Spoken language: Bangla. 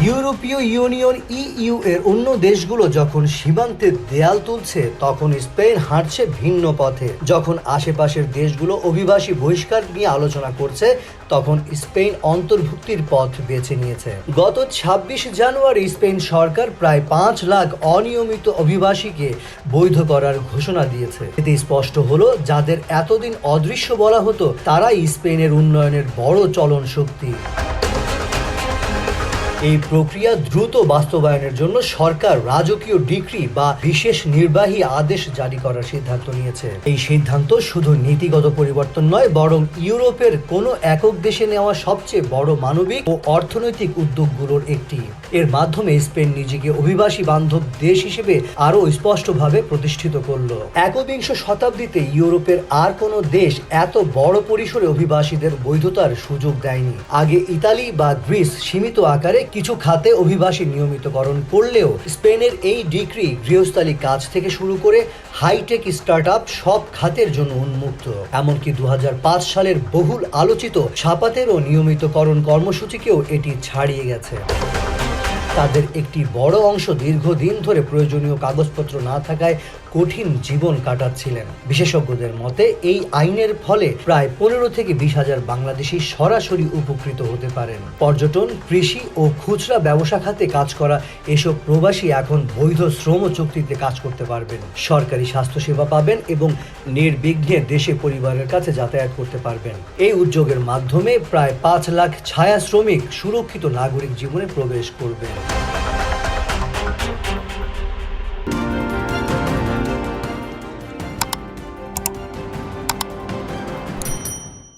ইউরোপীয় ইউনিয়ন ইইউ এর অন্য দেশগুলো যখন সীমান্তের দেয়াল তুলছে, তখন স্পেন হাঁটছে ভিন্ন পথে। যখন আশেপাশের দেশগুলো অভিবাসী বহিষ্কার নিয়ে আলোচনা করছে, তখন স্পেন অন্তর্ভুক্তির পথ বেছে নিয়েছে। গত ২৬ জানুয়ারি স্পেন সরকার প্রায় ৫ লাখ অনিয়মিত অভিবাসীকে বৈধ করার ঘোষণা দিয়েছে। এতে স্পষ্ট হলো, যাদের এতদিন অদৃশ্য বলা হতো তারাই স্পেনের উন্নয়নের বড় চলন শক্তি। এই প্রক্রিয়া দ্রুত বাস্তবায়নের জন্য সরকার রাজকীয় ডিক্রি বা বিশেষ নির্বাহী আদেশ জারি করার সিদ্ধান্ত নিয়েছে। এই সিদ্ধান্ত শুধু নীতিগত পরিবর্তন নয়, বরং ইউরোপের কোনো একক দেশে নেওয়া সবচেয়ে বড় মানবিক ও অর্থনৈতিক উদ্যোগগুলোর একটি। এর মাধ্যমে স্পেন নিজেকে অভিবাসী বান্ধব দেশ হিসেবে আরও স্পষ্টভাবে প্রতিষ্ঠিত করল। একবিংশ শতাব্দীতে ইউরোপের আর কোনো দেশ এত বড় পরিসরে অভিবাসীদের বৈধতার সুযোগ দেয়নি। আগে ইতালি বা গ্রিস সীমিত আকারে কিছু খাতে অভিবাসী নিয়মিতকরণ করলেও স্পেনের এই ডিক্রি গৃহস্থালী কাজ থেকে শুরু করে হাইটেক স্টার্টআপ সব খাতের জন্য উন্মুক্ত। এমনকি ২০০৫ সালের বহুল আলোচিত ছাপাতেরও নিয়মিতকরণ কর্মসূচিকেও এটি ছাড়িয়ে গেছে। তাদের একটি বড় অংশ দীর্ঘদিন ধরে প্রয়োজনীয় কাগজপত্র না থাকায় কঠিন জীবন কাটাচ্ছিলেন। বিশেষজ্ঞদের মতে এই আইনের ফলে প্রায় ১৫ থেকে ২০ হাজার বাংলাদেশি সরাসরি উপকৃত হতে পারেন। পর্যটন, কৃষি ও খুচরা ব্যবসা খাতে কাজ করা এসব প্রবাসী এখন বৈধ শ্রম চুক্তিতে কাজ করতে পারবেন, সরকারি স্বাস্থ্যসেবা পাবেন এবং নির্বিঘ্নে দেশে পরিবারের কাছে যাতায়াত করতে পারবেন। এই উদ্যোগের মাধ্যমে প্রায় ৫ লাখ ছায়া শ্রমিক সুরক্ষিত নাগরিক জীবনে প্রবেশ করবেন।